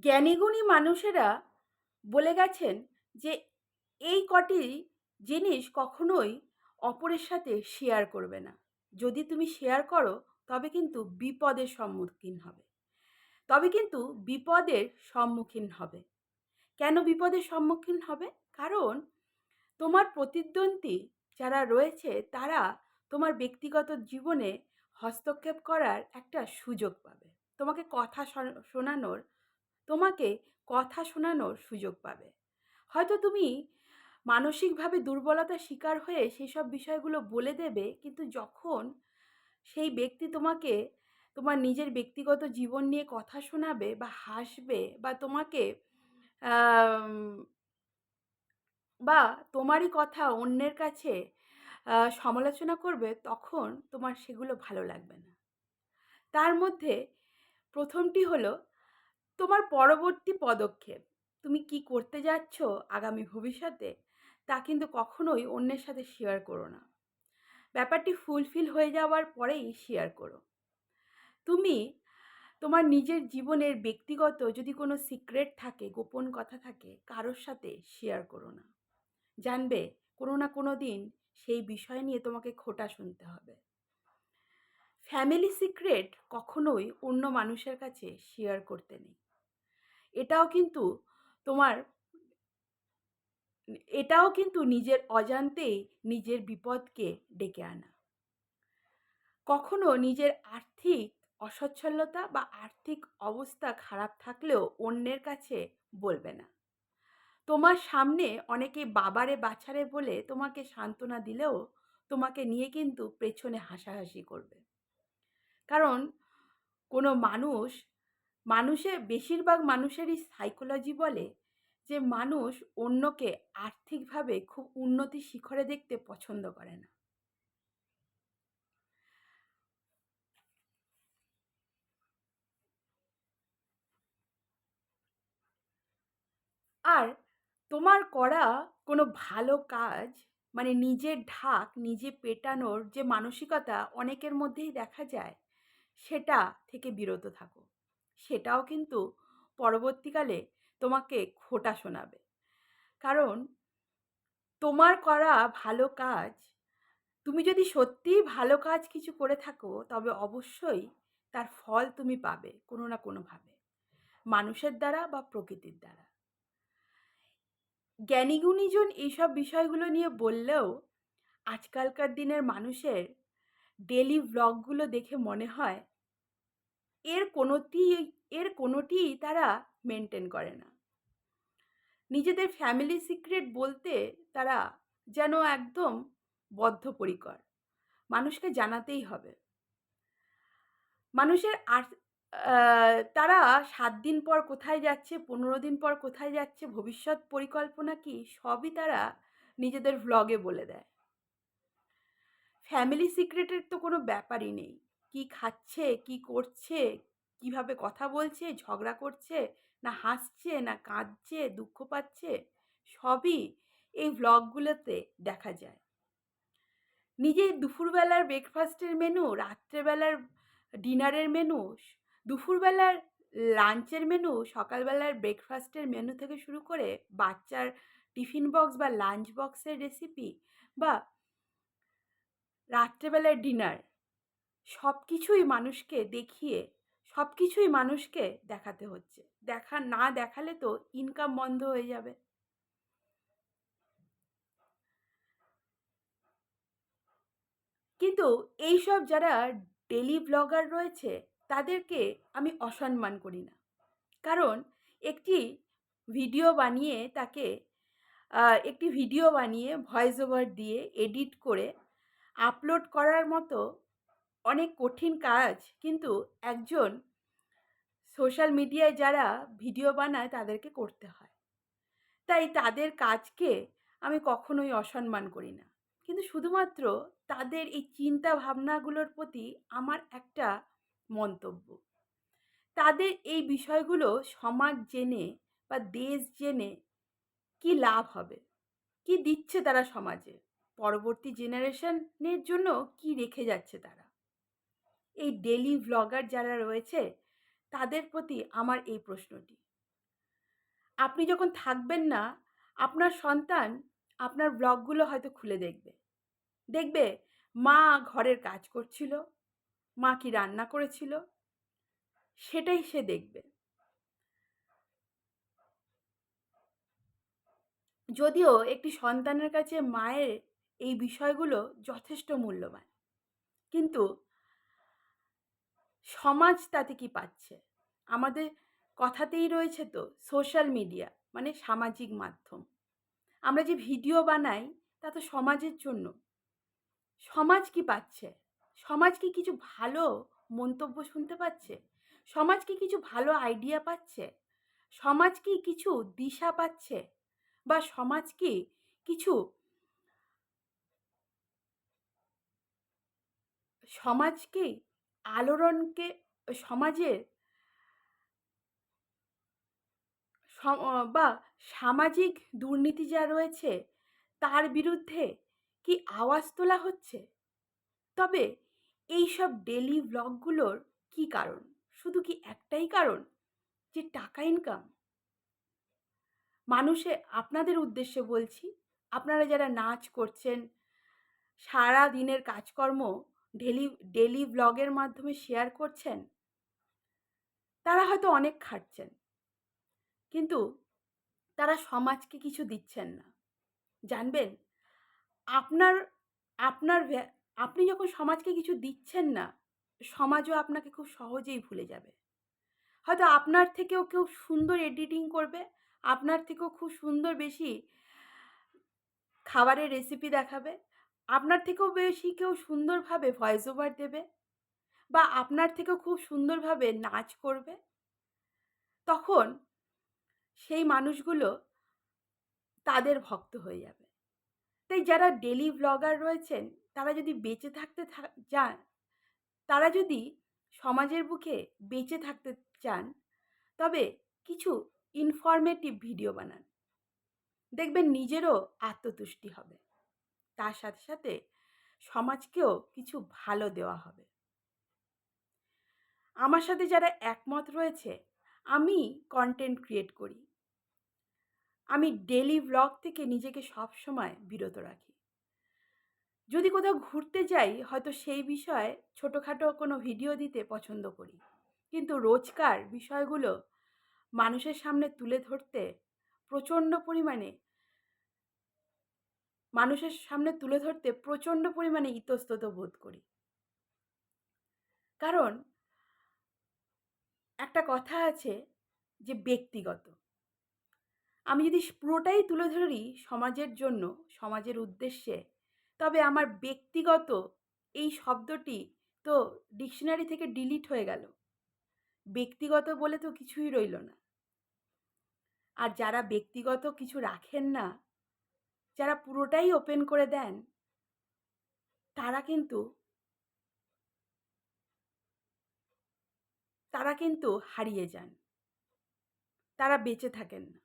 জ্ঞানীগুণী মানুষেরা বলে গেছেন যে এই কটি জিনিস কখনোই অপরের সাথে শেয়ার করবে না। যদি তুমি শেয়ার করো তবে কিন্তু বিপদের সম্মুখীন হবে। তবে কিন্তু বিপদের সম্মুখীন হবে। কেন বিপদের সম্মুখীন হবে? কারণ তোমার প্রতিদ্বন্দ্বী যারা রয়েছে তারা তোমার ব্যক্তিগত জীবনে হস্তক্ষেপ করার একটা সুযোগ পাবে। তোমাকে কথা শোনানোর তোমাকে কথা শোনানোর সুযোগ পাবে। হয়তো তুমি মানসিকভাবে দুর্বলতার শিকার হয়ে সেসব বিষয়গুলো বলে দেবে, কিন্তু যখন সেই ব্যক্তি তোমাকে তোমার নিজের ব্যক্তিগত জীবন নিয়ে কথা শোনাবে বা হাসবে বা তোমাকে আম বা তোমারই কথা অন্যের কাছে সমালোচনা করবে, তখন তোমার সেগুলো ভালো লাগবে না। তার মধ্যে ১ম টি হলো তোমার পরবর্তী পদক্ষেপ। তুমি কি করতে যাচ্ছ আগামী ভবিষ্যতে, তা কিন্তু কখনোই অন্যের সাথে শেয়ার করো না। ব্যাপারটি ফুলফিল হয়ে যাওয়ার পরেই শেয়ার করো। তুমি তোমার নিজের জীবনের ব্যক্তিগত যদি কোনো সিক্রেট থাকে, গোপন কথা থাকে, কারোর সাথে শেয়ার করো না। জানবে কোনো না কোনো দিন সেই বিষয় নিয়ে তোমাকে খোঁটা শুনতে হবে। ফ্যামিলি সিক্রেট কখনোই অন্য মানুষের কাছে শেয়ার করতে নেই। এটাও কিন্তু তোমার এটাও কিন্তু নিজের অজান্তেই নিজের বিপদকে ডেকে আনা। কখনো নিজের আর্থিক অসচ্ছলতা বা আর্থিক অবস্থা খারাপ থাকলেও অন্যের কাছে বলবে না। তোমার সামনে অনেকে বাবারে বাছারে বলে তোমাকে সান্ত্বনা দিলেও তোমাকে নিয়ে কিন্তু পেছনে হাসাহাসি করবে। কারণ কোনো মানুষের বেশিরভাগ মানুষেরই সাইকোলজি বলে যে মানুষ অন্যকে আর্থিকভাবে খুব উন্নতি শিখরে দেখতে পছন্দ করে না। আর তোমার করা কোনো ভালো কাজ, মানে নিজের ঢাক নিজে পেটানোর যে মানসিকতা অনেকের মধ্যেই দেখা যায়, সেটা থেকে বিরত থাকো। সেটাও কিন্তু পরবর্তীকালে তোমাকে খোঁটা শোনাবে। কারণ তোমার করা ভালো কাজ, তুমি যদি সত্যিই ভালো কাজ কিছু করে থাকো তবে অবশ্যই তার ফল তুমি পাবে কোনো না কোনোভাবে, মানুষের দ্বারা বা প্রকৃতির দ্বারা। জ্ঞানীগুণীজন এইসব বিষয়গুলো নিয়ে বললেও আজকালকার দিনের মানুষের ডেলি ভ্লগগুলো দেখে মনে হয় এর কোনোটি এর কোনোটিই তারা মেনটেন করে না। নিজেদের ফ্যামিলি সিক্রেট বলতে তারা যেন একদম বদ্ধপরিকর, মানুষকে জানাতেই হবে। মানুষের আর তারা ৭ দিন পর কোথায় যাচ্ছে, ১৫ দিন পর কোথায় যাচ্ছে, ভবিষ্যৎ পরিকল্পনা কী, সবই তারা নিজেদের ভ্লগে বলে দেয়। ফ্যামিলি সিক্রেটের তো কোনো ব্যাপারই নেই। কি খাচ্ছে, কি করছে, কিভাবে কথা বলছে, ঝগড়া করছে, না হাসছে, না কাঁদছে, দুঃখ পাচ্ছে, সবই এই ভ্লগগুলোতে দেখা যায়। নিজের দুপুরবেলার ব্রেকফাস্টের মেনু, রাত্রেবেলার ডিনারের মেনু, দুপুরবেলার লাঞ্চের মেনু, সকালবেলার ব্রেকফাস্টের মেনু থেকে শুরু করে বাচ্চার টিফিন বক্স বা লাঞ্চ বক্সের রেসিপি বা রাত্রেবেলার ডিনার, সব কিছুই মানুষকে দেখিয়ে সব কিছুই মানুষকে দেখাতে হচ্ছে। না দেখালে তো ইনকাম বন্ধ হয়ে যাবে। কিন্তু এইসব যারা ডেলি ব্লগার রয়েছে তাদেরকে আমি অসম্মান করি না। কারণ একটি ভিডিও বানিয়ে তাকে একটি ভিডিও বানিয়ে ভয়েস ওভার দিয়ে এডিট করে আপলোড করার মতো অনেক কঠিন কাজ কিন্তু একজন সোশ্যাল মিডিয়ায় যারা ভিডিও বানায় তাদেরকে করতে হয়। তাই তাদের কাজকে আমি কখনোই অসম্মান করি না। কিন্তু শুধুমাত্র তাদের এই চিন্তা ভাবনাগুলোর প্রতি আমার একটা মন্তব্য। তাদের এই বিষয়গুলো সমাজ জেনে বা দেশ জেনে কি লাভ হবে? কি দিচ্ছে তারা সমাজে? পরবর্তী জেনারেশনের জন্য কি রেখে যাচ্ছে তারা? এই ডেলি ভ্লগার যারা রয়েছে তাদের প্রতি আমার এই প্রশ্নটি। আপনি যখন থাকবেন না, আপনার সন্তান আপনার ব্লগগুলো হয়তো খুলে দেখবে। দেখবে মা ঘরের কাজ করছিল, মা কি রান্না করেছিল, সেটাই সে দেখবে। যদিও একটি সন্তানের কাছে মায়ের এই বিষয়গুলো যথেষ্ট মূল্যবান, কিন্তু সমাজ তাতে কি পাচ্ছে? আমাদের কথাতেই রয়েছে তো সোশ্যাল মিডিয়া, মানে সামাজিক মাধ্যম। আমরা যে ভিডিও বানাই তা তো সমাজের জন্য। সমাজ কি পাচ্ছে? সমাজ কি কিছু ভালো মন্তব্য শুনতে পাচ্ছে? সমাজ কি কিছু ভালো আইডিয়া পাচ্ছে? সমাজ কি কিছু দিশা পাচ্ছে? বা সমাজ কি কিছু সমাজকে আলোড়নকে সমাজের বা সামাজিক দুর্নীতি যা রয়েছে তার বিরুদ্ধে কি আওয়াজ তোলা হচ্ছে? তবে এইসব ডেলি ভ্লগগুলোর কি কারণ? শুধু কি একটাই কারণ, যে টাকা ইনকাম? মানুষে আপনাদের উদ্দেশ্যে বলছি, আপনারা যারা নাচ করছেন, সারা দিনের কাজকর্ম ডেলি ডেলি ভ্লগের মাধ্যমে শেয়ার করছেন, তারা হয়তো অনেক খাটছেন, কিন্তু তারা সমাজকে কিছু দিচ্ছেন না। জানবেন, আপনার আপনার আপনি যখন সমাজকে কিছু দিচ্ছেন না, সমাজও আপনাকে খুব সহজেই ভুলে যাবে। হয়তো আপনার থেকেও কেউ সুন্দর এডিটিং করবে, আপনার থেকেও খুব সুন্দর বেশি খাবারের রেসিপি দেখাবে, আপনার থেকেও বেশি কেউ সুন্দরভাবে ভয়েস ওভার দেবে, বা আপনার থেকেও খুব সুন্দরভাবে নাচ করবে। তখন সেই মানুষগুলো তাদের ভক্ত হয়ে যাবে। তাই যারা ডেলি ভ্লগার রয়েছেন, তারা যদি বেঁচে থাকতে চান, তারা যদি সমাজের বুকে বেঁচে থাকতে চান, তবে কিছু ইনফরমেটিভ ভিডিও বানান। দেখবেন নিজেরও আত্মতুষ্টি হবে, তার সাথে সাথে সমাজকেও কিছু ভালো দেওয়া হবে। আমার সাথে যারা একমত রয়েছে, আমি কন্টেন্ট ক্রিয়েট করি, আমি ডেলি ভ্লগ থেকে নিজেকে সবসময় বিরত রাখি। যদি কোথাও ঘুরতে যাই, হয়তো সেই বিষয়ে ছোটোখাটো কোনো ভিডিও দিতে পছন্দ করি, কিন্তু রোজকার বিষয়গুলো মানুষের সামনে তুলে ধরতে প্রচণ্ড পরিমাণে মানুষের সামনে তুলে ধরতে প্রচণ্ড পরিমাণে ইতস্তত বোধ করি। কারণ একটা কথা আছে যে ব্যক্তিগত, আমি যদি পুরোটাই তুলে ধরি সমাজের জন্য, সমাজের উদ্দেশ্যে, তবে আমার ব্যক্তিগত এই শব্দটি তো ডিকশনারি থেকে ডিলিট হয়ে গেল। ব্যক্তিগত বলে তো কিছুই রইল না। আর যারা ব্যক্তিগত কিছু রাখেন না, যারা পুরোটাই ওপেন করে দেন, তারা কিন্তু হারিয়ে যান, তারা বেঁচে থাকেন না।